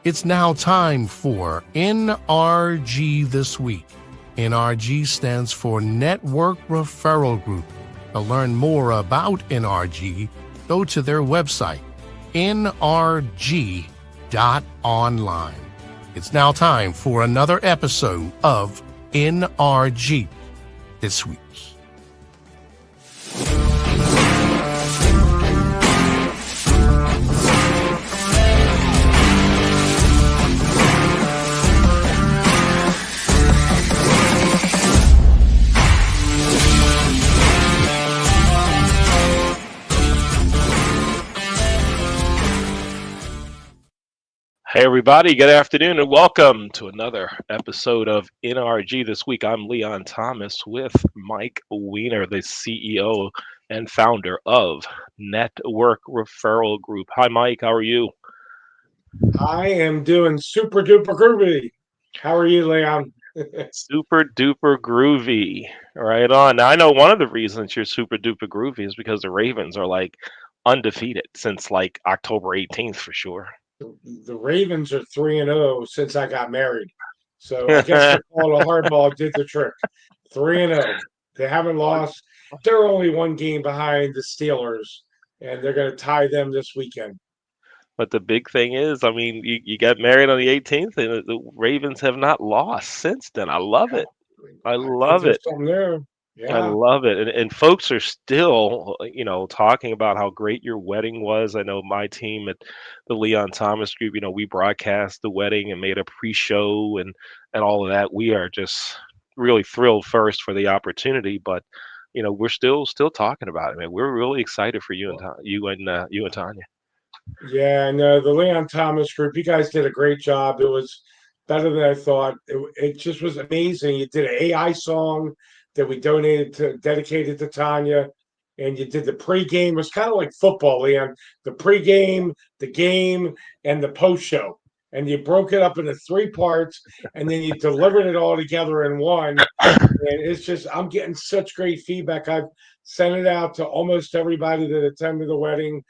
It's now time for NRG This Week. NRG stands for Network Referral Group. To learn more about NRG, go to their website, NRG.online. It's now time for another episode of NRG This Week. Hey everybody, good afternoon and welcome to another episode of NRG This Week. I'm Leon Thomas with Mike Weiner, the CEO and founder of Network Referral Group. Hi Mike, how are you? I am doing super duper groovy. How are you, Leon? Super duper groovy. Right on. Now I know one of the reasons you're super duper groovy is because the Ravens are like undefeated since like October 18th for sure. The Ravens are 3-0 since I got married. So I guess the call of hardball did the trick. 3-0. They haven't lost. They're only one game behind the Steelers, and they're going to tie them this weekend. But the big thing is, I mean, you got married on the 18th, and the Ravens have not lost since then. I love it. I love it. Something there. I Yeah. love it. And folks are still, talking about how great your wedding was. I know my team at the Leon Thomas Group, we broadcast the wedding and made a pre-show and all of that. We are just really thrilled first for the opportunity, but we're still talking about it, man. We're really excited for you and you and Tanya. Yeah, no, the Leon Thomas Group, you guys did a great job. It was better than I thought. It just was amazing. You did an AI song that we dedicated to Tanya, and you did the pregame. It was kind of like football, Leon. The pregame, the game, and the post show. And you broke it up into three parts, and then you delivered it all together in one. And it's just, I'm getting such great feedback. I've sent it out to almost everybody that attended the wedding.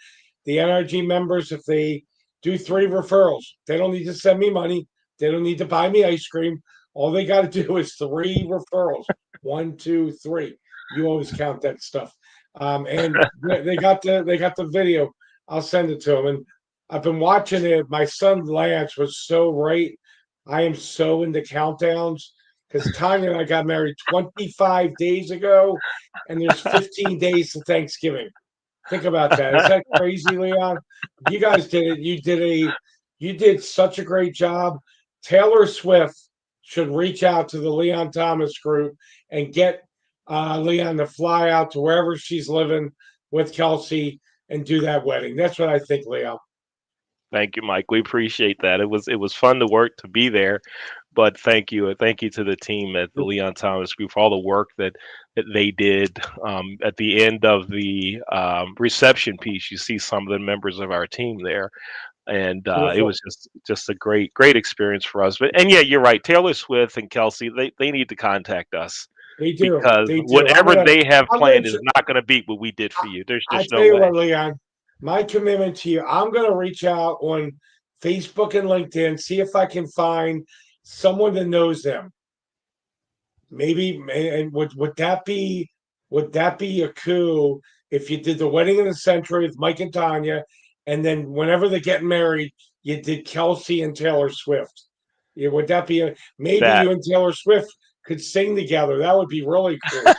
The NRG members, if they do 3 referrals, they don't need to send me money. They don't need to buy me ice cream. All they got to do is 3 referrals. 1, 2, 3. You always count that stuff. And they got the video. I'll send it to them. And I've been watching it. My son Lance was so right. I am so into countdowns because Tanya and I got married 25 days ago, and there's 15 days to Thanksgiving. Think about that. Is that crazy, Leon? You guys did it. You did such a great job. Taylor Swift should reach out to the Leon Thomas Group and get Leon to fly out to wherever she's living with Kelsey and do that wedding. That's what I think, Leon. Thank you, Mike. We appreciate that. It was fun to be there, but thank you to the team at the Leon Thomas Group for all the work that they did. At the end of the reception piece, you see some of the members of our team there, and it was just a great experience for us. But yeah, you're right. Taylor Swift and Kelsey, they need to contact us. They do because whatever they have planned is not going to beat what we did for you. There's just no way. I tell you what, Leon. My commitment to you, I'm going to reach out on Facebook and LinkedIn, see if I can find someone that knows them. Maybe, and would that be a coup if you did the wedding of the century with Mike and Tanya, and then whenever they're getting married, you did Kelsey and Taylor Swift? Yeah, would that be maybe you and Taylor Swift could sing together? That would be really cool.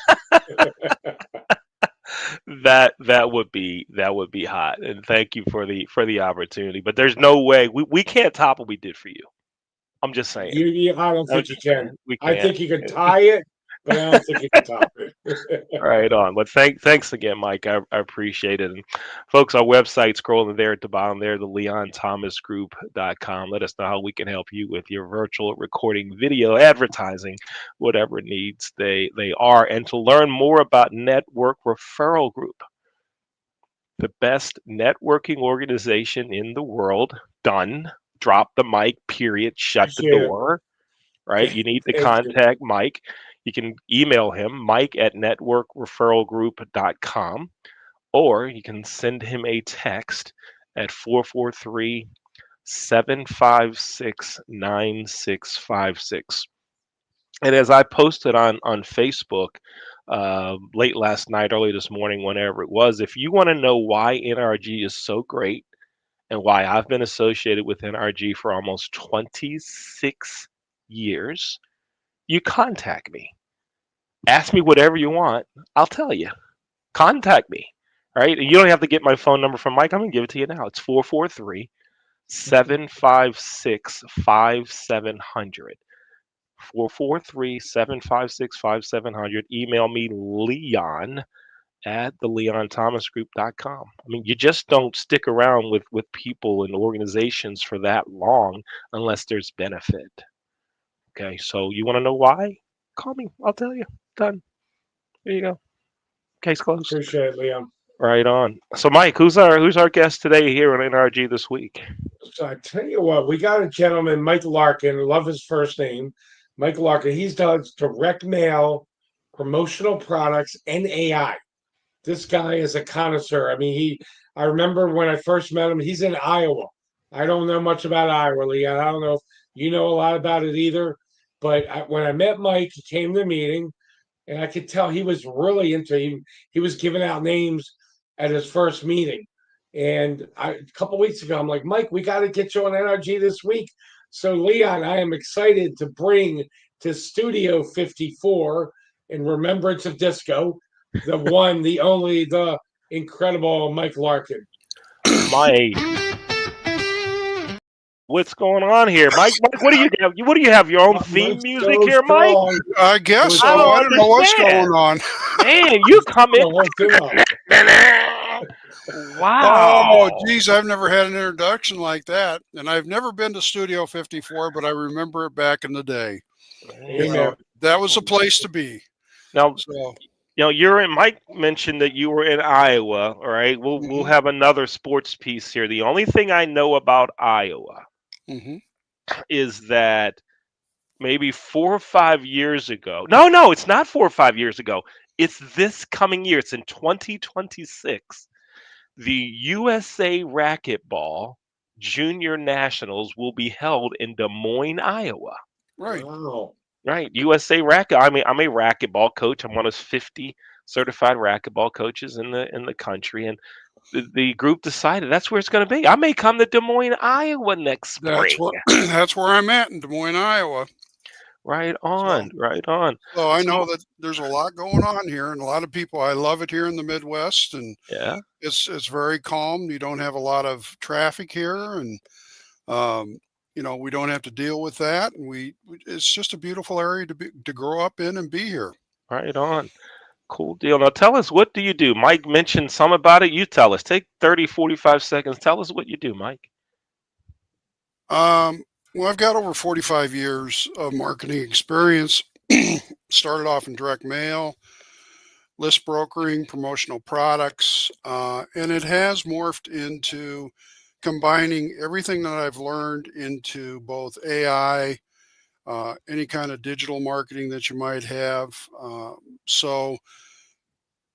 That would be hot, and thank you for the opportunity. But there's no way we can't top what we did for you. I'm just saying. I don't think you can. I think you can tie it, but I don't think you can top it. Right on. But thanks again, Mike. I appreciate it. And folks, our website, scrolling there at the bottom there, the LeonThomasGroup.com. Let us know how we can help you with your virtual recording, video, advertising, whatever needs they are. And to learn more about Network Referral Group, the best networking organization in the world, done. Drop the mic, period, shut the door, right? You need to contact Mike. You can email him, mike@networkreferralgroup.com, or you can send him a text at 443 756-9656. And as I posted on Facebook late last night, early this morning, whenever it was, if you want to know why NRG is so great and why I've been associated with NRG for almost 26 years, you contact me. Ask me whatever you want. I'll tell you. Contact me. Right? And you don't have to get my phone number from Mike. I'm going to give it to you now. It's 443-756-5700. 443-756-5700. Email me, Leon at the LeonThomasGroup.com. I mean, you just don't stick around with people and organizations for that long unless there's benefit. Okay, so you want to know why? Call me. I'll tell you. Done. There you go. Case closed. Appreciate it, Leon. Right on. So, Mike, who's our guest today here on NRG this week? So I tell you what, we got a gentleman, Mike Larkin. Love his first name, Mike Larkin. He's does direct mail, promotional products, and AI. This guy is a connoisseur. I mean, I remember when I first met him. He's in Iowa. I don't know much about Iowa, Leon. I don't know if you know a lot about it either. But when I met Mike, he came to the meeting, and I could tell he was really into. He was giving out names at his first meeting, and a couple weeks ago, I'm like, Mike, we got to get you on NRG this week. So Leon, I am excited to bring to Studio 54 in remembrance of disco, the one, the only, the incredible Mike Larkin. Mike, what's going on here, Mike, what do you have? What do you have? Your own theme Mike's music so here, Mike? strong. I guess I so. don't I don't know what's understand. going on. Man, you come in. The whole thing up. Oh, Wow. geez, I've never had an introduction like that. And I've never been to Studio 54, but I remember it back in the day. You Amen. know, that was a place to be. Now, So, you're in. Mike mentioned that you were in Iowa. All right, we'll hmm have another sports piece here. The only thing I know about Iowa hmm is that maybe 4 or 5 years ago. No, it's not 4 or 5 years ago. It's this coming year. It's in 2026. The USA Racquetball Junior Nationals will be held in Des Moines, Iowa. right. Wow. Right, USA Racket. I'm a racquetball coach. I'm one of 50 certified racquetball coaches in the country, and the group decided that's where it's going to be. I may come to Des Moines, Iowa next That's spring. where that's where I'm at in Des Moines, Iowa. Right So, on, right on. so I So, know that there's a lot going on here, and a lot of people. I love it here in the Midwest, and yeah, it's very calm. You don't have a lot of traffic here, and Um, we don't have to deal with that, and it's just a beautiful area to grow up in and be here. right on. Cool deal. Now tell us, what do you do? Mike mentioned some about it. You tell us. Take 30, 45 seconds. Tell us what you do, Mike. Um, well, I've got over 45 years of marketing experience. Started off in direct mail, list brokering, promotional products, and it has morphed into combining everything that I've learned into both AI, any kind of digital marketing that you might have. So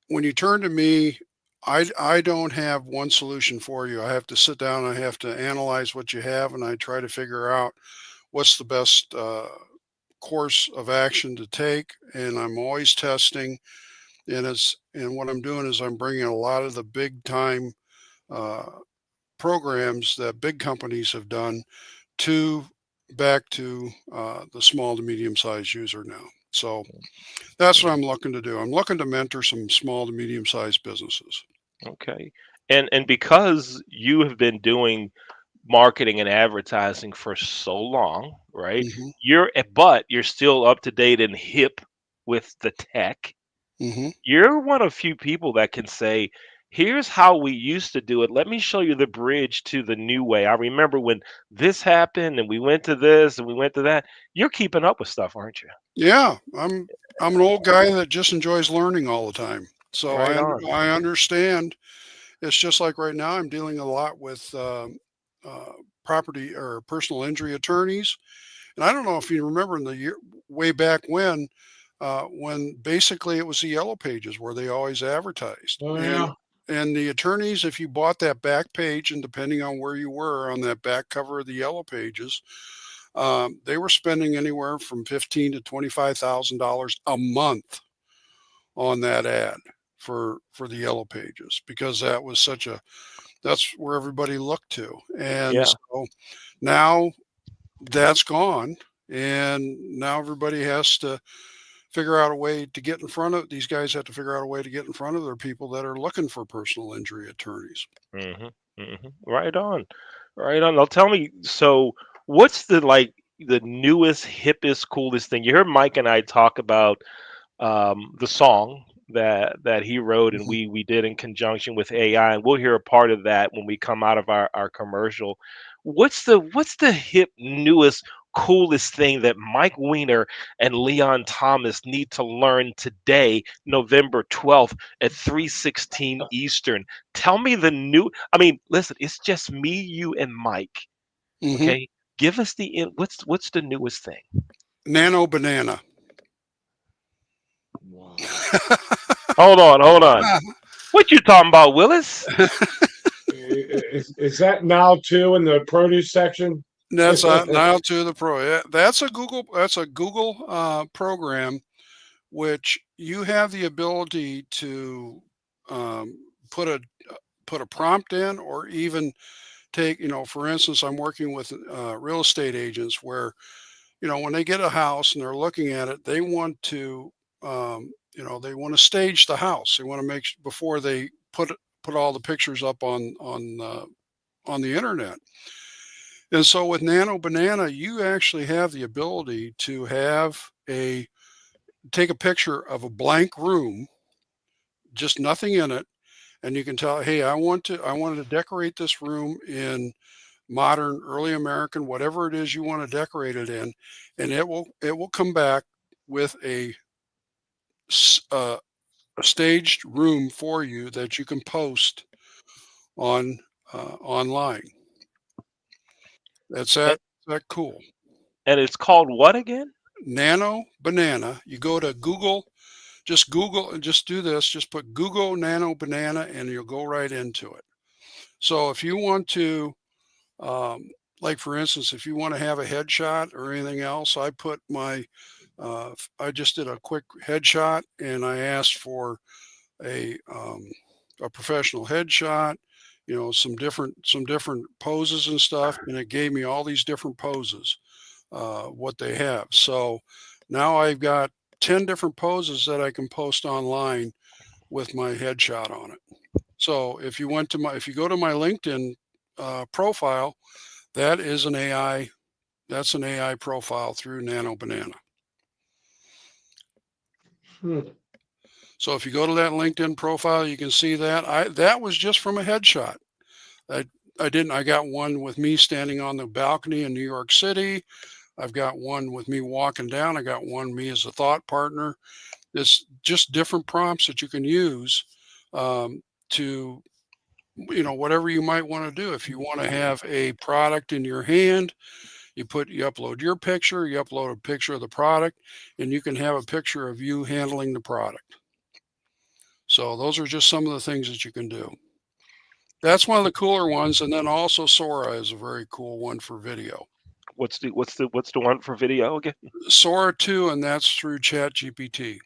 when you turn to me, I don't have one solution for you. I have to sit down. I have to analyze what you have, and I try to figure out what's the best course of action to take. And I'm always testing. And what I'm doing is I'm bringing a lot of the big time uh, programs that big companies have done to back to the small to medium sized user now. So that's what I'm looking to do. I'm looking to mentor some small to medium sized businesses. Okay. And because you have been doing marketing and advertising for so long, right? hmm But you're still up to date and hip with the tech. hmm You're one of few people that can say, here's how we used to do it. Let me show you the bridge to the new way. I remember when this happened and we went to this and we went to that. You're keeping up with stuff, aren't you? Yeah, I'm an old guy that just enjoys learning all the time. So Right on. I understand. It's just like right now I'm dealing a lot with uh, property or personal injury attorneys. And I don't know if you remember in the year way back when basically it was the yellow pages where they always advertised. Oh yeah. and the attorneys, if you bought that back page, and depending on where you were on that back cover of the yellow pages, they were spending anywhere from $15,000 to $25,000 a month on that ad for the yellow pages, because that was such a that's where everybody looked to. And Yeah. so now that's gone, and now everybody has to figure out a way to get in front of these guys have to figure out a way to get in front of their people that are looking for personal injury attorneys. Right on. Right on. Now tell me, so what's the newest, hippest, coolest thing? You heard Mike and I talk about the song that he wrote and Mhm. we did in conjunction with AI, and we'll hear a part of that when we come out of our commercial. What's the hip newest coolest thing that Mike Weiner and Leon Thomas need to learn today, November 12th at 3:16 Eastern? Tell me the new, I mean, listen, it's just me, you, and Mike. Mhm. Okay? Give us what's the newest thing? Nano banana. Hold on. What you talking about, Willis? Is that now too in the produce section? That's now to the pro. Yeah, that's a Google. That's a Google program, which you have the ability to um, put a put a prompt in, or even take. For instance, I'm working with real estate agents where, when they get a house and they're looking at it, they want to they want to stage the house. They want to before they put all the pictures up on the internet. And so with Nano Banana, you actually have the ability to take a picture of a blank room, just nothing in it, and you can tell, hey, I wanted to decorate this room in modern, early American, whatever it is you want to decorate it in, and it will come back with s- uh, a staged room for you that you can post on online. That's And, that cool. and it's called what again? Nano Banana. You go to Google, just Google, and just do this. Just put Google Nano Banana, and you'll go right into it. So if you want to, um, like for instance, if you want to have a headshot or anything else, I just did a quick headshot, and I asked for a um, a professional headshot, some different poses and stuff, and it gave me all these different poses, what they have. So now I've got 10 different poses that I can post online with my headshot on it. So if you go to my LinkedIn profile, that is an AI, that's an AI profile through Nano Banana. Hmm. So if you go to that LinkedIn profile, you can see that was just from a headshot. I I got one with me standing on the balcony in New York City. I've got one with me walking down. I got one me as a thought partner. It's just different prompts that you can use to, whatever you might want to do. If you want to have a product in your hand, you upload your picture, you upload a picture of the product, and you can have a picture of you handling the product. So those are just some of the things that you can do. That's one of the cooler ones. And then also Sora is a very cool one for video. What's the one for video again? Sora 2, and that's through Chat GPT.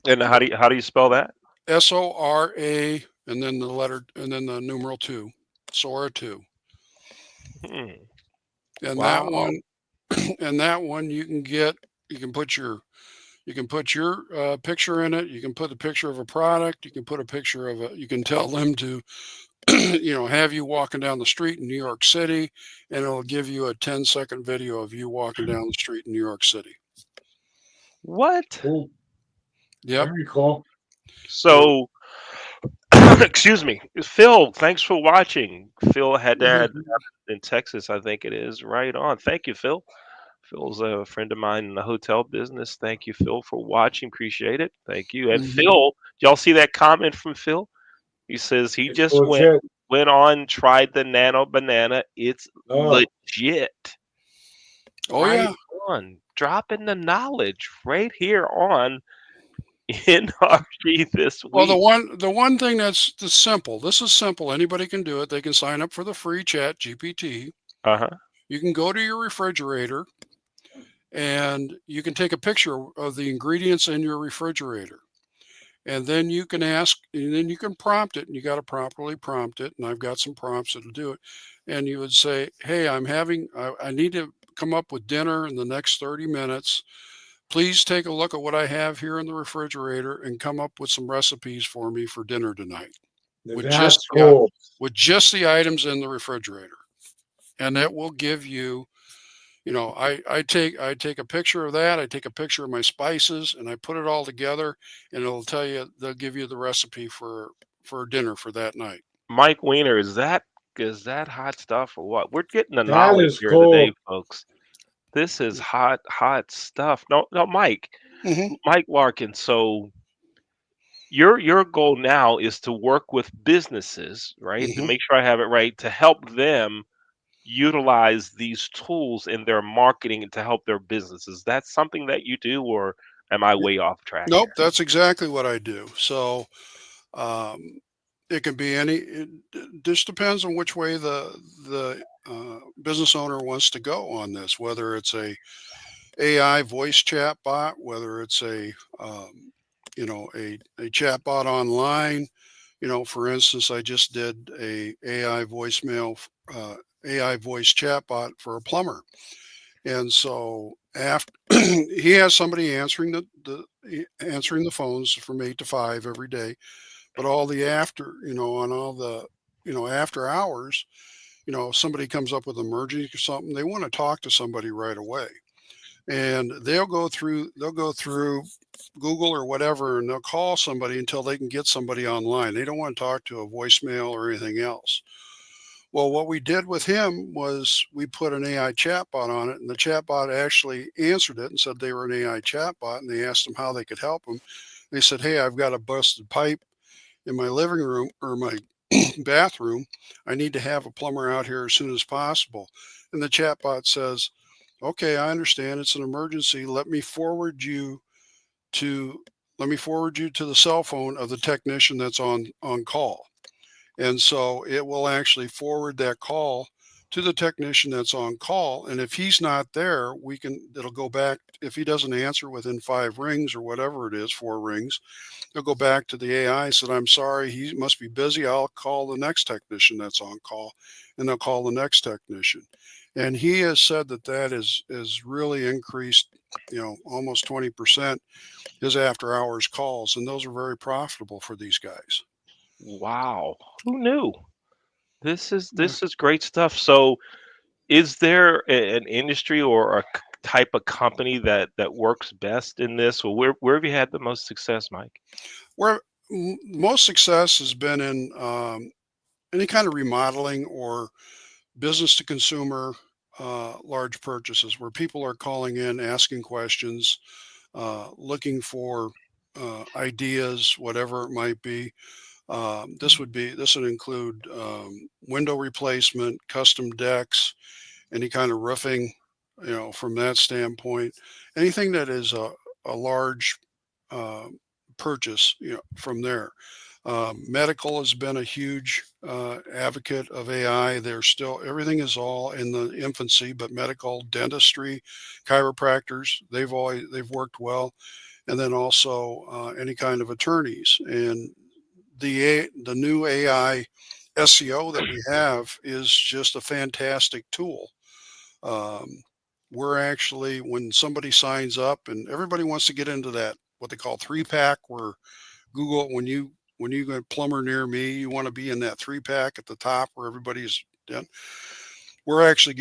And how do you spell that? Sora, and then the numeral 2. Sora 2. Hmm. And that Wow. one and that one you can put your picture in it. You can put a picture of a product. You can put a picture of you can tell them to have you walking down the street in New York City, and it'll give you a 10-second video of you walking down the street in New York City. What? Cool. Yep. Very cool. So, excuse me, Phil. Thanks for watching. Phil Haddad in Texas, I think it is. Right on. Thank you, Phil. Phil's a friend of mine in the hotel business. Thank you, Phil, for watching. Appreciate it. Thank you. And Mhm. Phil, y'all see that comment from Phil? He says he It's just legit. went on, tried the Nano Banana. It's Oh, legit. Oh Right yeah. on. Dropping the knowledge right here on NRG this Well, week? the one thing that's simple. This is simple. Anybody can do it. They can sign up for the free Chat GPT. Uh-huh. You can go to your refrigerator and you can take a picture of the ingredients in your refrigerator. And then you can ask, and then you can prompt it, and you got to properly prompt it. And I've got some prompts that'll do it. And you would say, "Hey, I need to come up with dinner in the next 30 minutes. Please take a look at what I have here in the refrigerator and come up with some recipes for me for dinner tonight with That's cool. just the items in the refrigerator." And that will give you, I take a picture of that, I take a picture of my spices, and I put it all together, and they'll give you the recipe for dinner for that night. Mike Weiner, is that hot stuff or what? We're getting the That knowledge is here today, cool. folks. This is hot stuff. No, no, Mhm, Mike Larkin. So your goal now is to work with businesses, right? To mhm. make sure I have it right, to help them utilize these tools in their marketing and to help their businesses. That's something that you do, or am I way off track Nope, here? that's exactly what I do. So, um, it can be just depends on which way the business owner wants to go on this, whether it's a AI voice chat bot, whether it's a chat bot online. For instance, I just did a AI voice chatbot for a plumber, and so after he has somebody answering the phones from 8 to 5 every day, but all the after on all the after hours, if somebody comes up with an emergency or something, they want to talk to somebody right away, and they'll go through Google or whatever, and they'll call somebody until they can get somebody online. They don't want to talk to a voicemail or anything else. Well, what we did with him was we put an AI chatbot on it, and the chatbot actually answered it and said they were an AI chatbot, and they asked them how they could help them. They said, "Hey, I've got a busted pipe in my living room or my bathroom. I need to have a plumber out here as soon as possible." And the chatbot says, "Okay, I understand. It's an emergency. To let me forward you to the cell phone of the technician that's on call." And so it will actually forward that call to the technician that's on call. And if he's not there, it'll go back. If he doesn't answer within 5 rings or whatever it is, 4 rings, they'll go back to the AI, said, "I'm sorry, he must be busy. I'll call the next technician that's on call." And they'll call the next technician. And he has said that is really increased, almost 20% his after hours calls. And those are very profitable for these guys. Wow. Who knew? This is Yeah. this is great stuff. So, is there an industry or a type of company that works best in this? Or where have you had the most success, Mike? Where most success has been in any kind of remodeling or business to consumer large purchases where people are calling in, asking questions, looking for ideas, whatever it might be. This would include window replacement, custom decks, any kind of roofing, from that standpoint, anything that is a large uh, purchase, from there. Medical has been a huge advocate of AI. Everything is all in the infancy, but medical, dentistry, chiropractors, they've worked well, and then also any kind of attorneys. And the new AI SEO that we have is just a fantastic tool. Um, we're actually, when somebody signs up, and everybody wants to get into that what they call 3 pack, where Google, when you go plumber near me, you want to be in that 3 pack at the top where everybody's done. We're actually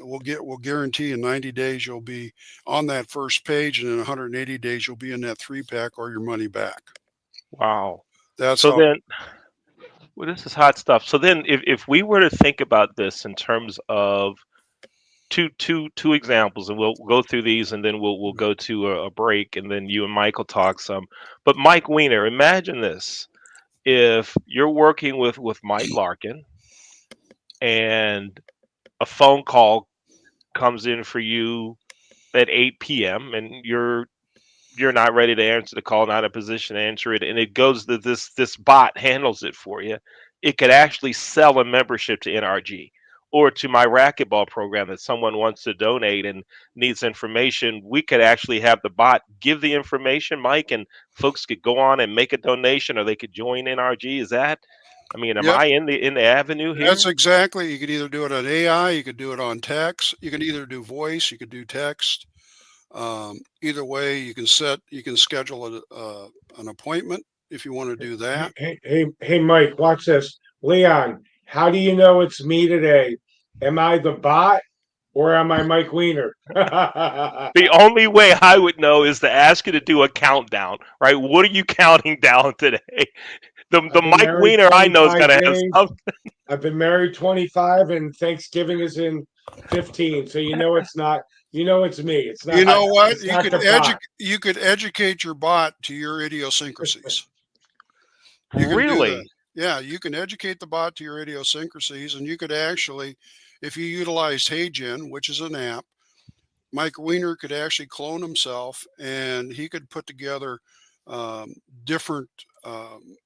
we'll guarantee in 90 days you'll be on that first page, and in 180 days you'll be in that 3 pack or your money back. Wow. That's So how. then, well, this is hot stuff. So then, if we were to think about this in terms of two examples, and we'll go through these, and then we'll go to a break, and then you and Mike will talk some. But Mike Weiner, imagine this: if you're working with Mike Larkin, and a phone call comes in for you at 8 p.m., and you're you're not ready to answer the call, not in a position to answer it, and it goes to this bot handles it for you. It could actually sell a membership to NRG or to my racquetball program that someone wants to donate and needs information. We could actually have the bot give the information, Mike, and folks could go on and make a donation, or they could join NRG. Is that? I mean, am Yep. I in the avenue That's here? exactly. You could either do it on AI, you could do it on text, you could either do voice, you could do text. Either way, you can schedule an appointment if you want to do Hey, that. hey, hey, hey, Mike, watch this. Leon, how do you know it's me today? Am I the bot or am I Mike Weiner? I've The only way I would know is to ask you to do a countdown, right? What are you counting down today? The been Mike married Weiner I know is 25 gonna have days. something. I've been married 25 and Thanksgiving is in 15. So you know it's me. You know what? It's not the bot. You could educate your bot to your idiosyncrasies. You can do that. Really? Yeah, you can educate the bot to your idiosyncrasies, and you could actually, if you utilized HeyGen, which is an app, Mike Weiner could actually clone himself, and he could put together um, different, um,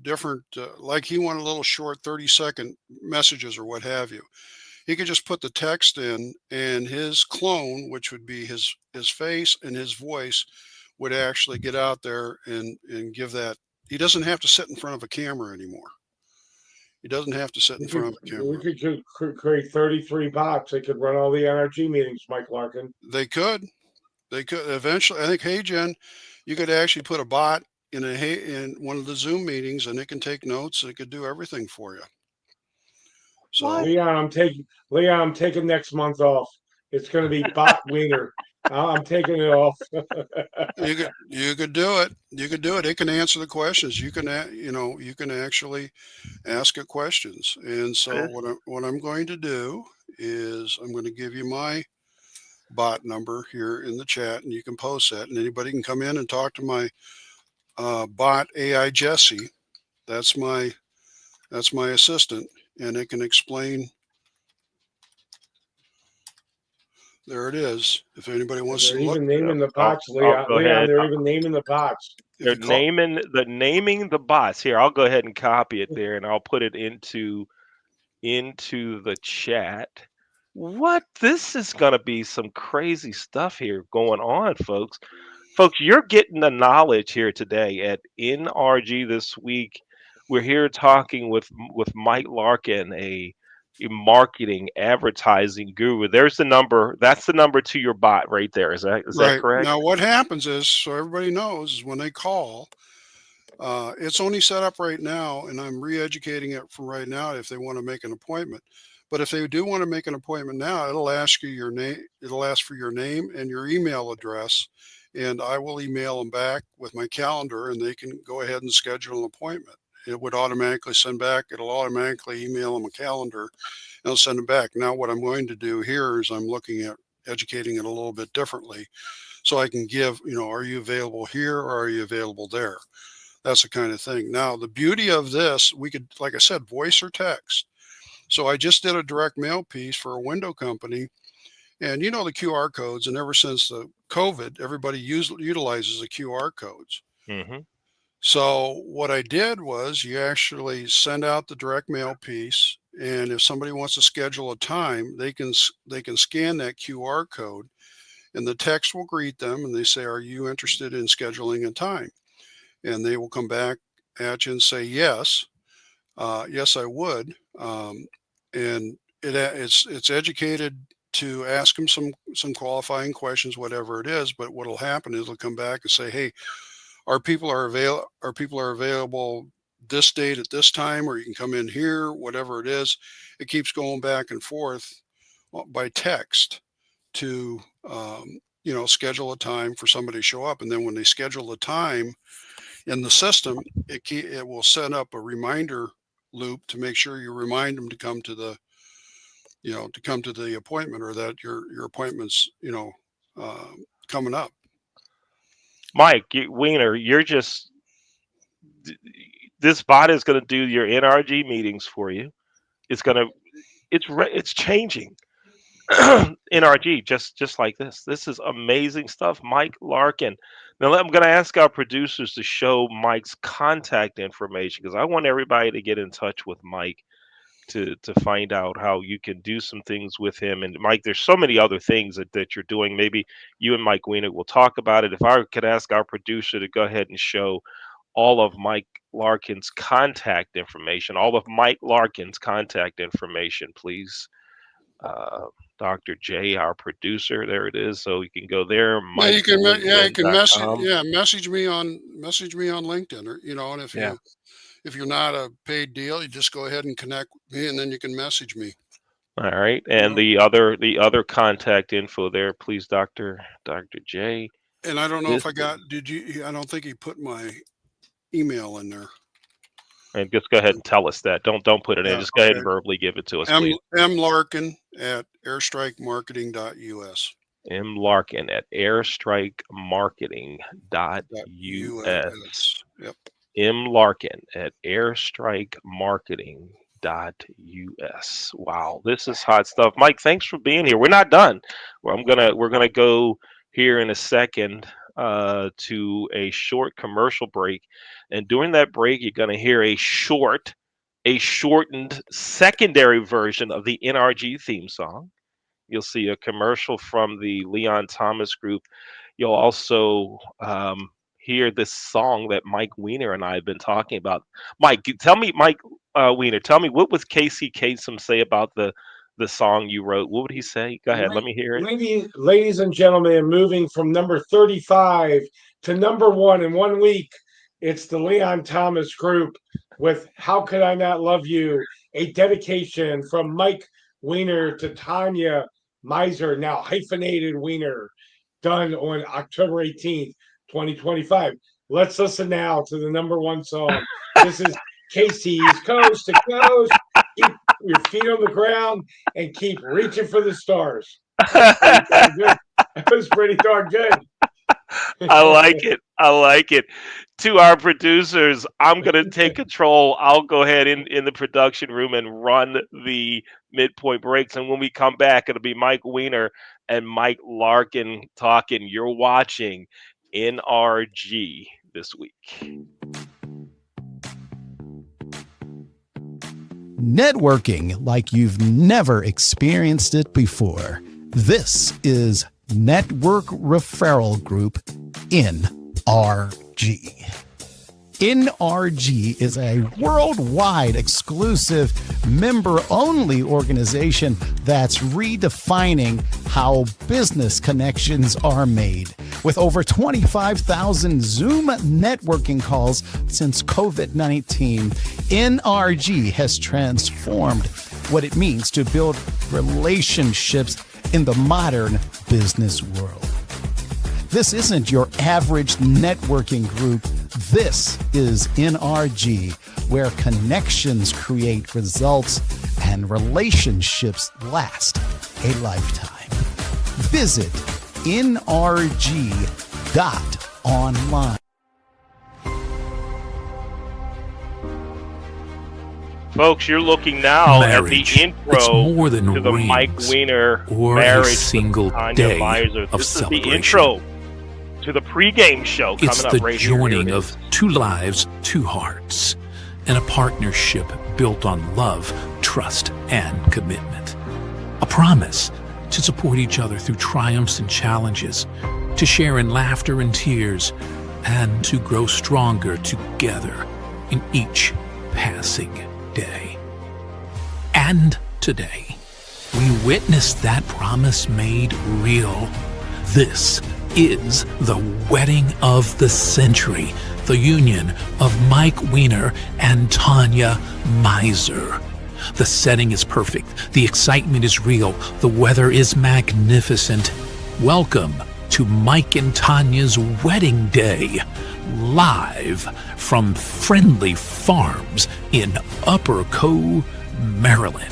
different, like he wanted little short 30-second messages or what have you. He could just put the text in, and his clone, which would be his face and his voice, would actually get out there and give that. He doesn't have to sit in front of a camera anymore. He doesn't have to sit in front of a We camera. could create 33 bots. They could run all the NRG meetings, Mike Larkin. They could. They could eventually. I think HeyGen, you could actually put a bot in one of the Zoom meetings, and it can take notes. It could do everything for you. What? So Leon, I'm taking next month off. It's going to be bot Weiner. I'm taking it off. you could do it. You could do it. It can answer the questions. You can actually ask it questions. And so This what I'm going to do is I'm going to give you my bot number here in the chat, and you can post that, and anybody can come in and talk to my bot AI Jesse. That's my assistant, and it can explain. There it is. If anybody And wants they're to look, even naming the I'll bots, I'll Leon. go Leon, ahead. they're even naming the bots. if They're you call, naming the bots here. I'll go ahead and copy it there, and I'll put it into the chat. What? This is going to be some crazy stuff here going on, folks. Folks, you're getting the knowledge here today at NRG this week. We're here talking with Mike Larkin, a marketing advertising guru. There's the number. That's the number to your bot right there. Is that right correct? now, what happens is, so everybody knows, is when they call, it's only set up right now, and I'm re-educating it from right now if they want to make an appointment. But if they do want to make an appointment now, it'll ask you your name. It'll ask for your name and your email address, and I will email them back with my calendar, and they can go ahead and schedule an appointment. It would automatically send back. It'll automatically email them a calendar, and it'll send them back. Now, what I'm going to do here is I'm looking at educating it a little bit differently, so I can give, are you available here or are you available there? That's the kind of thing. Now, the beauty of this, we could, like I said, voice or text. So I just did a direct mail piece for a window company, and the QR codes. And ever since the COVID, everybody utilizes the QR codes. Hmm. So what I did was you actually send out the direct mail piece, and if somebody wants to schedule a time, they can scan that QR code, and the text will greet them, and they say, "Are you interested in scheduling a time?" And they will come back at you and say, "Yes, yes, I would." And it's educated to ask them some qualifying questions, whatever it is. But what'll happen is they'll come back and say, "Hey, our people are available this date at this time, or you can come in here, whatever it is." It keeps going back and forth by text to schedule a time for somebody to show up, and then when they schedule the time in the system, it will set up a reminder loop to make sure you remind them to come to the appointment, or that your appointment's uh, coming up. Mike Wiener, this bot is going to do your NRG meetings for you. It's going to it's changing. NRG, just like this. This is amazing stuff. Mike Larkin. Now I'm going to ask our producers to show Mike's contact information because I want everybody to get in touch with Mike to find out how you can do some things with him. And Mike, there's so many other things that you're doing. Maybe you and Mike Weiner will talk about it. If I could ask our producer to go ahead and show all of Mike Larkin's contact information, please. Dr. J, our producer, there it is. So you can go there, Yeah, you can. Yeah, you can message. MikeLinkedIn.com. Yeah, message me on LinkedIn, or and if you're not a paid deal, you just go ahead and connect with me, and then you can message me. All right, and the other contact info there, please, Dr. J. And I don't know if I got. Did you? I don't think he put my email in there. And just go ahead and tell us that. Don't put it in. Just go ahead and verbally give it to us, please. Larkin at airstrikemarketing.us. Airstrikemarketing.us. Yep. Larkin at airstrikemarketing.us. Wow, this is hot stuff. Mike, thanks for being here. We're not done. We're gonna go here in a second to a short commercial break, and during that break, you're gonna hear a shortened secondary version of the NRG theme song. You'll see a commercial from the Leon Thomas Group. You'll also hear this song that Mike Weiner and I have been talking about. Mike, Weiner, tell me, what would Casey Kasem say about the song you wrote? What would he say? Go ahead, let me hear it. Ladies and gentlemen, moving from number 35 to number 1 in 1 week, it's the Leon Thomas Group with How Could I Not Love You, a dedication from Mike Weiner to Tanya Miser, now hyphenated Weiner, done on October 18th, 2025. Let's listen now to the number 1 song. This is Casey's Coast to Coast. Keep your feet on the ground and keep reaching for the stars. That was pretty darn good. I like it. To our producers, I'm going to take control. I'll go ahead in the production room and run the midpoint breaks. And when we come back, it'll be Mike Weiner and Mike Larkin talking. You're watching NRG This Week. Networking like you've never experienced it before. This is Network Referral Group, NRG. NRG is a worldwide exclusive member-only organization that's redefining how business connections are made. With over 25,000 Zoom networking calls since COVID-19, NRG has transformed what it means to build relationships in the modern business world. This isn't your average networking group. This is NRG, where connections create results and relationships last a lifetime. Visit NRG.online. Folks, you're looking now Marriage. at the intro It's more than to the rings Mike Weiner or marriage a single with Tanya day Miser. of This is the celebration. intro to the pregame show coming It's up the right here. joining Here it of is. two lives, two hearts, and a partnership built on love, trust, and commitment. A promise to support each other through triumphs and challenges, to share in laughter and tears, and to grow stronger together in each passing day. And today, we witness that promise made real. This is the wedding of the century, the union of Mike Weiner and Tanya Miser. The setting is perfect, the excitement is real, the weather is magnificent. Welcome to Mike and Tanya's wedding day, live from Friendly Farms in Upper Co, Maryland.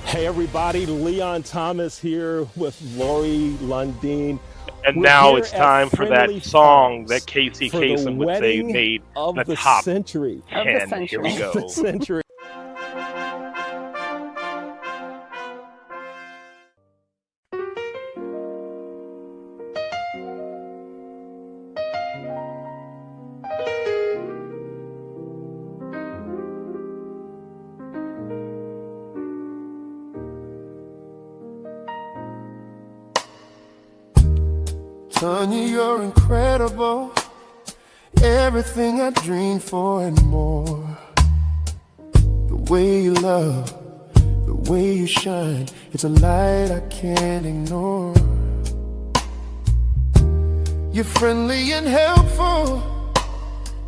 Hey everybody, Leon Thomas here with Lori Lundeen. And We're now here it's at time for that Friendly song that Farms Casey for the Kasem would say wedding made of the the top century. 10. Here we Of go. the century. Tanya, you're incredible. Everything I dreamed for and more. The way you love, the way you shine, it's a light I can't ignore. You're friendly and helpful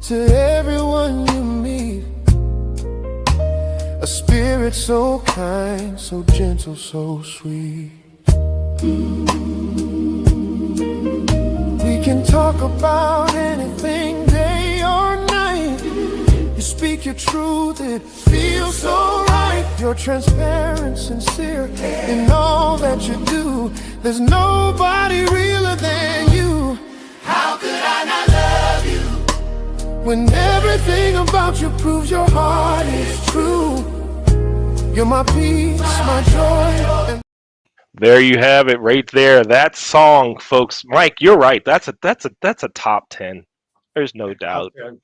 to everyone you meet. A spirit so kind, so gentle, so sweet. We can talk about anything, day or night. You speak your truth, it feels so right. You're transparent, sincere in all that you do. There's nobody realer than you. How could I not love you when everything about you proves your heart is true? You're my peace, my joy, and There you have it, right there. That song, folks. Mike, you're right. That's a top 10. There's no doubt. Okay.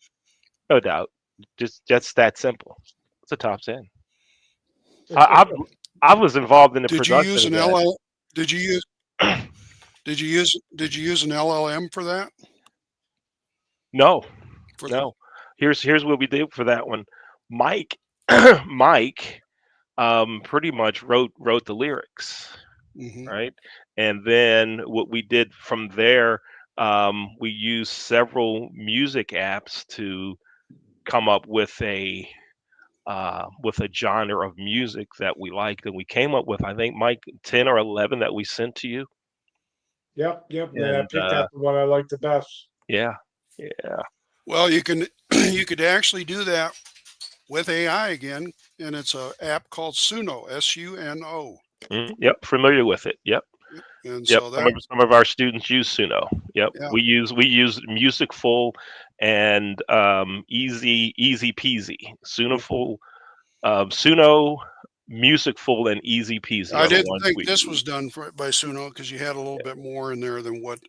No doubt. Just that simple. It's a top 10. I was involved in the Did you production use of an that. LL? Did you use? Did you use an LLM for that? No, For no. Here's what we did for that one. Mike Mike pretty much wrote the lyrics, hmm right? And then what we did from there, we used several music apps to come up with a genre of music that we liked, and we came up with, I think, Mike, 10 or 11 that we sent to you. Yep. And then I And picked out the one I liked the best. yeah, yeah. Well, you can you could actually do that with AI again, and it's a app called Suno, Suno. Yep, familiar with it. Yep. And Yep, so some that, of our students use Suno. Yep, yeah, we use Musicful and easy peasy. Suno, Musicful, and Easy Peasy I are the didn't ones think we this was use. done by Suno because you had a little bit more in there than what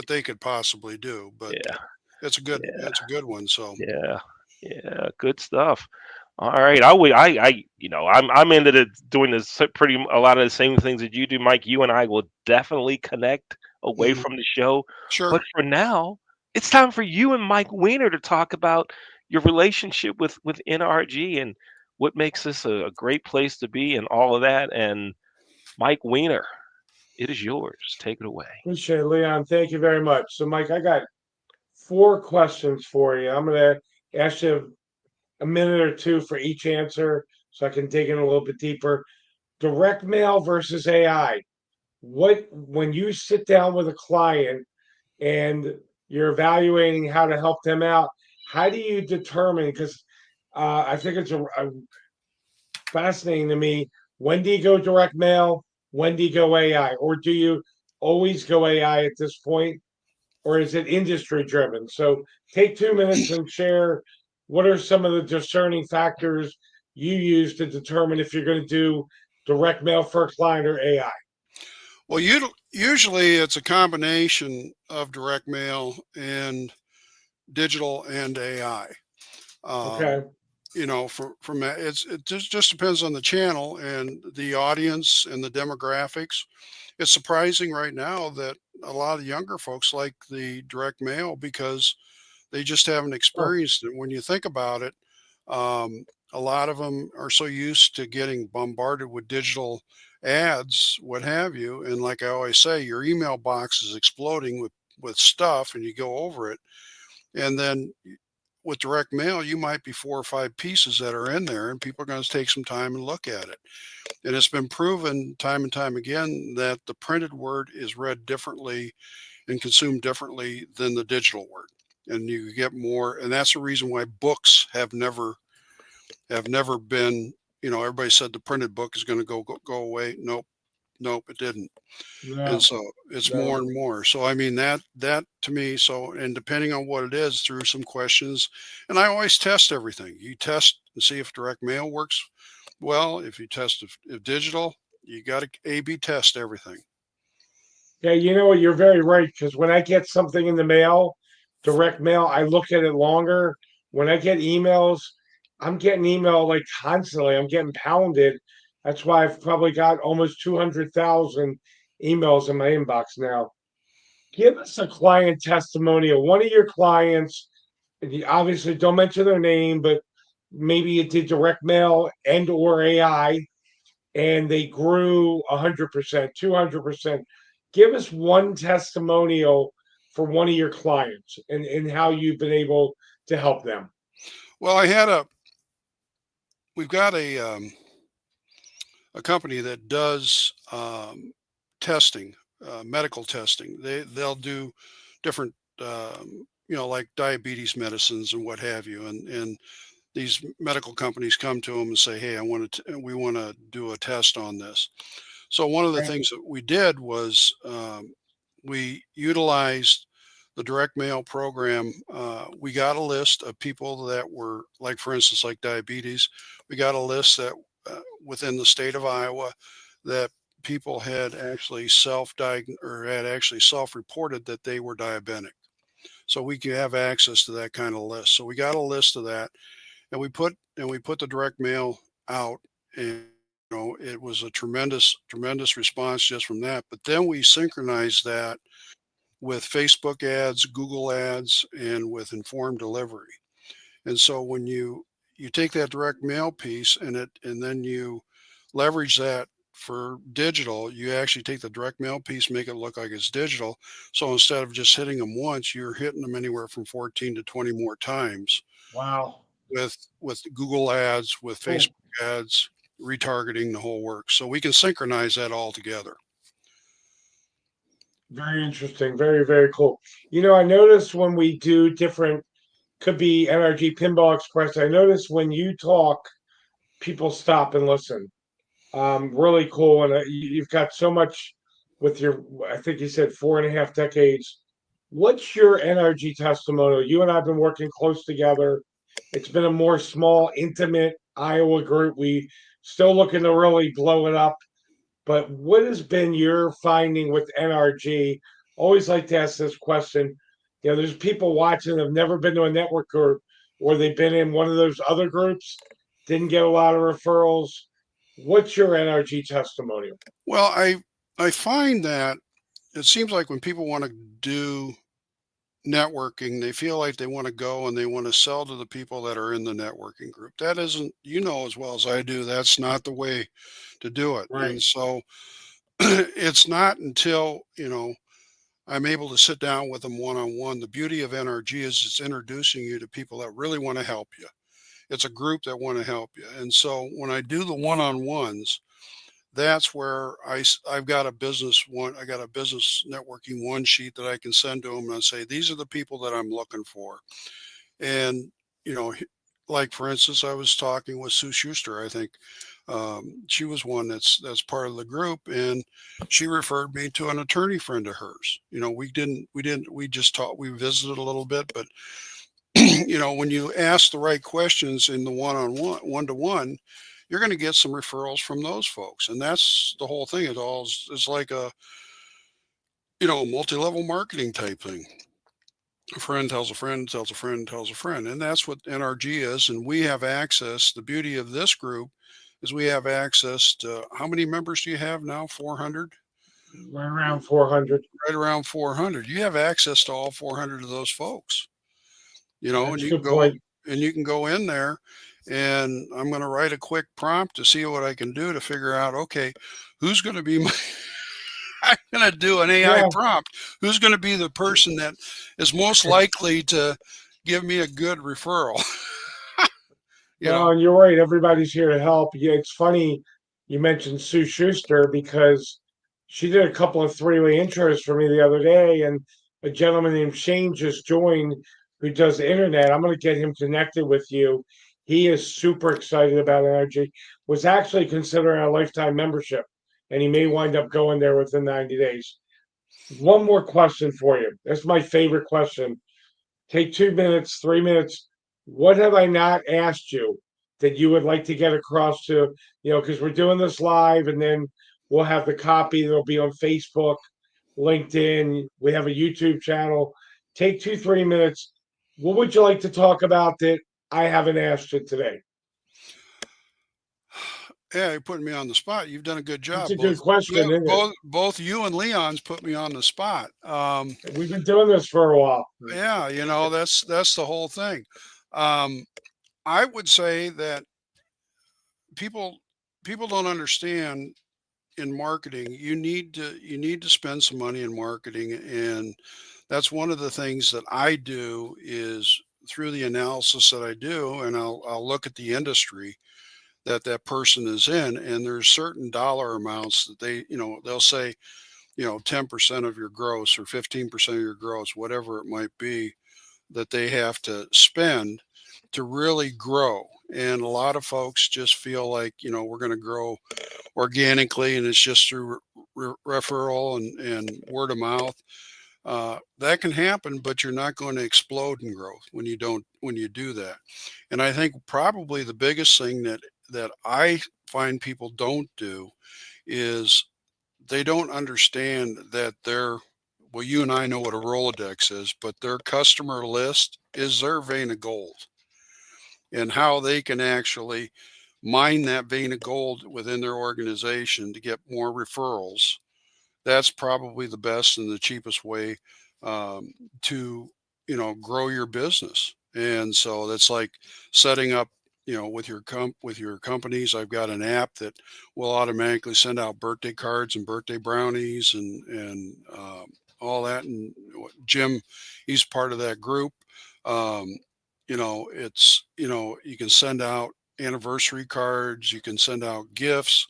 they could possibly do. But Yeah, yeah, it's a good one. So yeah, yeah. Good stuff. All right, I'm into doing pretty a lot of the same things that you do, Mike. You and I will definitely connect away mhm, from the show, sure. but for now, it's time for you and Mike Weiner to talk about your relationship with NRG and what makes this a great place to be and all of that. And Mike Weiner, it is yours. Take it away. Appreciate it, Leon. Thank you very much. So, Mike, I got 4 questions for you. I'm going to ask you a minute or two for each answer so I can dig in a little bit deeper. Direct mail versus AI. When you sit down with a client and you're evaluating how to help them out, how do you determine? Because I think it's a fascinating to me. When do you go direct mail? When do you go AI? Or do you always go AI at this point? Or is it industry driven? So take 2 minutes and share what are some of the discerning factors you use to determine if you're going to do direct mail for a client or AI. Well, usually it's a combination of direct mail and digital and AI. Okay. Um, from it just depends on the channel and the audience and the demographics. It's surprising right now that a lot of younger folks like the direct mail because they just haven't Oh, experienced it. When you think about it, a lot of them are so used to getting bombarded with digital ads, what have you. And like I always say, your email box is exploding with stuff, and you go over it, and then with direct mail, you might be 4 or 5 pieces that are in there, and people are going to take some time and look at it. And it's been proven time and time again that the printed word is read differently and consumed differently than the digital word. And you get more, and that's the reason why books have never been, everybody said the printed book is going to go away. Nope. Nope, it didn't. And No, so it's more no. and more. So I mean that to me, so and depending on what it is, through some questions, and I always test everything. You test and see if direct mail works well. If you test if digital, you got to A/B test everything. Yeah, you know what? You're very right. Because when I get something in the mail, direct mail, I look at it longer. When I get emails, I'm getting email like constantly. I'm getting pounded. That's why I've probably got almost 200,000 emails in my inbox now. Give us a client testimonial. One of your clients, and you obviously don't mention their name, but maybe it did direct mail and or AI, and they grew 100%, 200%. Give us one testimonial for one of your clients and how you've been able to help them. Well, we've got a company that does testing, medical testing. They'll do different, like diabetes medicines and what have you, and these medical companies come to them and say, "Hey, we want to do a test on this." So one of the Okay. things that we did was we utilized the direct mail program. We got a list of people that were, like, for instance, like diabetes. We got a list that within the state of Iowa that people had actually self-reported that they were diabetic. So we could have access to that kind of list. So we got a list of that, and we put the direct mail out, and it was a tremendous response just from that. But then we synchronized that with Facebook ads, Google ads, and with informed delivery. And so when you take that direct mail piece and then you leverage that for digital, you actually take the direct mail piece, make it look like it's digital. So instead of just hitting them once, you're hitting them anywhere from 14 to 20 more times Wow. with Google ads, with Facebook Cool. ads, retargeting, the whole works. So we can synchronize that all together. Very interesting. Very, very cool. I noticed when we do different, could be NRG Pinball Express. I notice when you talk, people stop and listen. Really cool. And you've got so much with your, I think you said 4.5 decades. What's your NRG testimonial? You and I have been working close together. It's been a more small, intimate Iowa group. We still looking to really blow it up. But what has been your finding with NRG? Always like to ask this question. There's people watching that have never been to a network group, or they've been in one of those other groups, didn't get a lot of referrals. What's your NRG testimonial? Well, I find that it seems like when people want to do networking, they feel like they want to go and they want to sell to the people that are in the networking group. That isn't, as well as I do, that's not the way to do it. Right. And so it's not until, I'm able to sit down with them one on one. The beauty of NRG is it's introducing you to people that really want to help you. It's a group that want to help you. And so when I do the one on ones, that's where I've got a business one. I got a business networking one sheet that I can send to them and I say, these are the people that I'm looking for. And, like, for instance, I was talking with Sue Schuster. I think she was one that's part of the group, and she referred me to an attorney friend of hers. We just talked, we visited a little bit, but when you ask the right questions in the one-on-one, one-to-one, you're going to get some referrals from those folks. And that's the whole thing. It's like a multi-level marketing type thing. A friend tells a friend, tells a friend, tells a friend. And that's what NRG is. And we have access. The beauty of this group is we have access to, how many members do you have now? 400? Right around 400. Right around 400. You have access to all 400 of those folks. And That's a you can good go point. in there, and I'm going to write a quick prompt to see what I can do to figure out, okay, who's going to be my, I'm going to do an AI Yeah. prompt. Who's going to be the person that is most likely to give me a good referral? you No, know, and you're right. Everybody's here to help. Yeah, it's funny you mentioned Sue Schuster because she did a couple of three-way intros for me the other day, and a gentleman named Shane just joined who does the internet. I'm going to get him connected with you. He is super excited about energy. Was actually considering a lifetime membership. and he may wind up going there within 90 days. One more question for you. That's my favorite question. Take 2 minutes, 3 minutes. What have I not asked you that you would like to get across to, because we're doing this live and then we'll have the copy that'll be on Facebook, LinkedIn. We have a YouTube channel. Take 2, 3 minutes. What would you like to talk about that I haven't asked you today? Yeah, you're putting me on the spot. You've done a good job. It's a good question, isn't it? Both you and Leon's put me on the spot. We've been doing this for a while. Yeah, that's the whole thing. I would say that people don't understand in marketing. You need to spend some money in marketing, and that's one of the things that I do is through the analysis that I do, and I'll look at the industry that person is in, and there's certain dollar amounts that they'll say 10% of your gross or 15% of your gross, whatever it might be, that they have to spend to really grow. And a lot of folks just feel like we're going to grow organically and it's just through referral and word of mouth. That can happen, but you're not going to explode in growth when you do that. And I think probably the biggest thing that I find people don't do is they don't understand that well, you and I know what a Rolodex is, but their customer list is their vein of gold, and how they can actually mine that vein of gold within their organization to get more referrals. That's probably the best and the cheapest way to grow your business. And so that's like setting up with your companies. I've got an app that will automatically send out birthday cards and birthday brownies and all that. And Jim, he's part of that group. It's you can send out anniversary cards, you can send out gifts,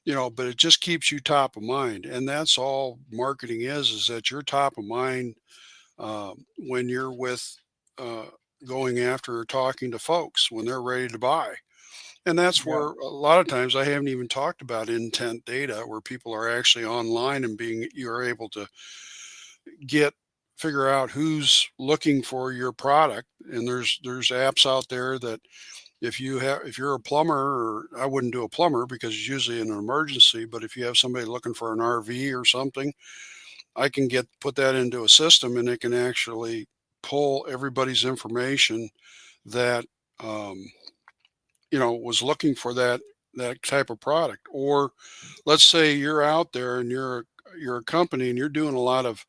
but it just keeps you top of mind. And that's all marketing is that you're top of mind when you're going after or talking to folks when they're ready to buy. And that's Yeah. where a lot of times I haven't even talked about intent data, where people are actually online and you're able to figure out who's looking for your product. And there's apps out there that if you're a plumber, or I wouldn't do a plumber because it's usually an emergency, but if you have somebody looking for an RV or something, I can put that into a system and it can actually pull everybody's information that was looking for that type of product. Or let's say you're out there and you're a company and you're doing a lot of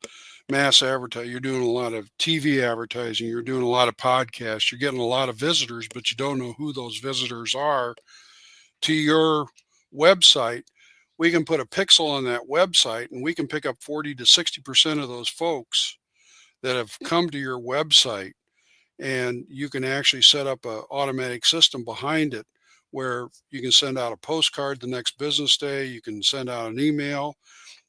mass advertising, you're doing a lot of TV advertising, you're doing a lot of podcasts, you're getting a lot of visitors, but you don't know who those visitors are to your website. We can put a pixel on that website and we can pick up 40 to 60% of those folks that have come to your website, and you can actually set up an automatic system behind it where you can send out a postcard the next business day, you can send out an email,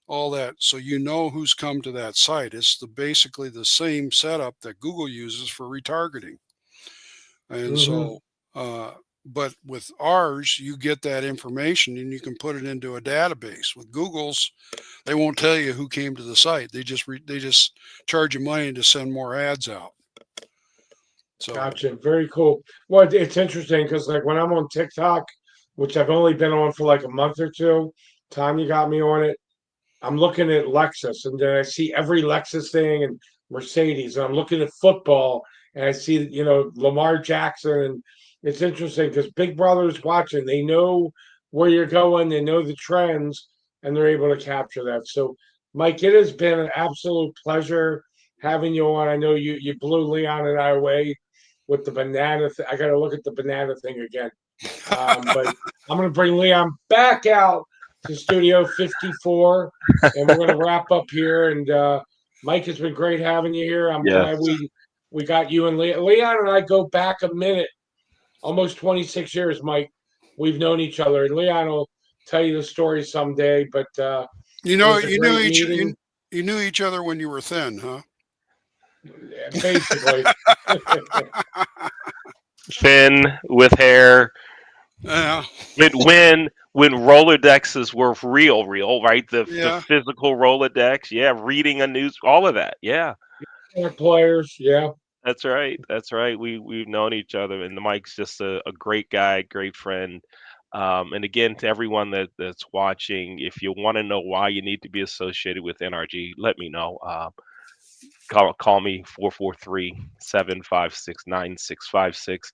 all that, so who's come to that site. It's basically the same setup that Google uses for retargeting. And so but with ours, you get that information and you can put it into a database. With Google's, they won't tell you who came to the site. They just charge you money to send more ads out. So Gotcha. Very cool. Well, it's interesting because like when I'm on TikTok, which I've only been on for like a month or two, Tanya got me on it. I'm looking at Lexus, and then I see every Lexus thing and Mercedes, and I'm looking at football, and I see Lamar Jackson, and it's interesting because Big Brother's watching. They know where you're going, they know the trends, and they're able to capture that. So, Mike, it has been an absolute pleasure having you on. I know you blew Leon and I away with the banana. I got to look at the banana thing again. But I'm going to bring Leon back out to Studio 54, and we're going to wrap up here. And Mike, it's been great having you here. I'm glad we got you and Leon. Leon and I go back a minute, almost 26 years, Mike. We've known each other, and Leon will tell you the story someday. But you knew each other when you were thin, huh? Basically. Thin with hair. Yeah. when Rolodexes were real, right? The Yeah. physical Rolodex, yeah, reading a news, all of that, yeah. Players, yeah. That's right. That's right. We've known each other, and Mike's just a great guy, great friend. And again, to everyone that's watching, if you want to know why you need to be associated with NRG, let me know. Call me 443-756-9656.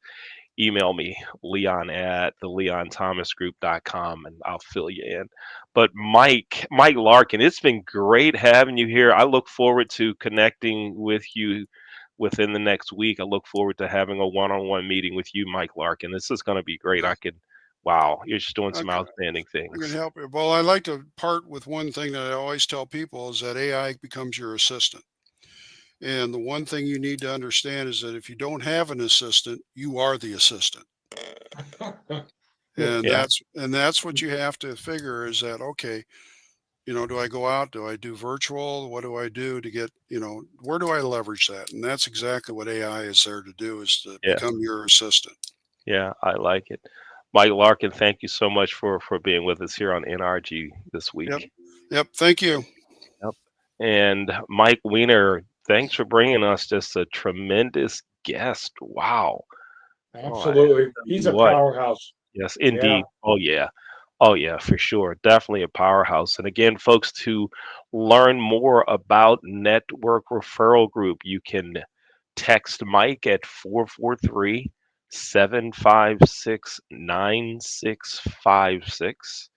Email me, Leon at theleonthomasgroup.com, and I'll fill you in. But Mike Larkin, it's been great having you here. I look forward to connecting with you within the next week. I look forward to having a one-on-one meeting with you, Mike Larkin. This is going to be great. Wow, you're just doing some Okay. outstanding I can things. help you. Well, I like to part with one thing that I always tell people is that AI becomes your assistant. And the one thing you need to understand is that if you don't have an assistant, you are the assistant. And Yeah, that's what you have to figure is that, okay, do I go out? Do I do virtual? What do I do to get, where do I leverage that? And that's exactly what AI is there to do is to yeah, become your assistant. yeah. I like it. Mike Larkin, thank you so much for being with us here on NRG this Yep. week. Yep. Thank you. Yep. And Mike Weiner, thanks for bringing us just a tremendous guest. Wow. Oh, I Absolutely. tell He's you a what. powerhouse. Yes, Yeah. indeed. Oh, yeah. Oh, yeah, for sure. Definitely a powerhouse. And again, folks, to learn more about Network Referral Group, you can text Mike at 443-756-9656.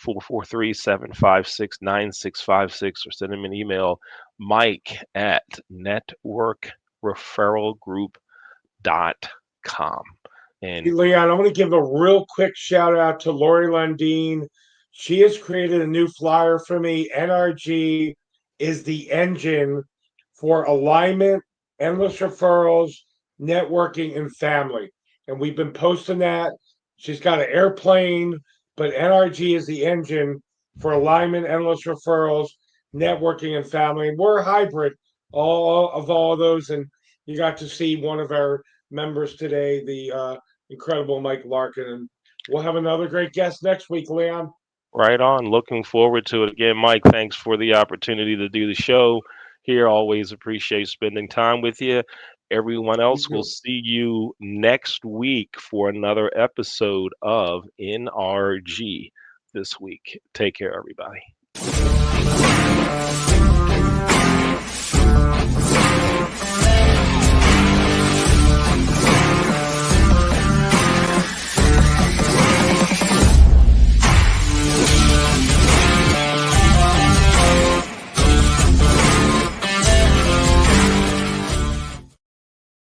443-756-9656, or send him an email, Mike at networkreferralgroup.com. Hey, And Leon, I want to give a real quick shout out to Lori Lundeen. She has created a new flyer for me. NRG is the engine for alignment, endless referrals, networking, and family. And we've been posting that. She's got an airplane, but NRG is the engine for alignment, endless referrals, networking, and family. And we're a hybrid all of those. And you got to see one of our members today, the incredible Mike Larkin. And we'll have another great guest next week, Leon. right on. Looking forward to it. Again, Mike, thanks for the opportunity to do the show here. Always appreciate spending time with you. Everyone You else will too. see you next week for another episode of NRG this week. Take care, everybody.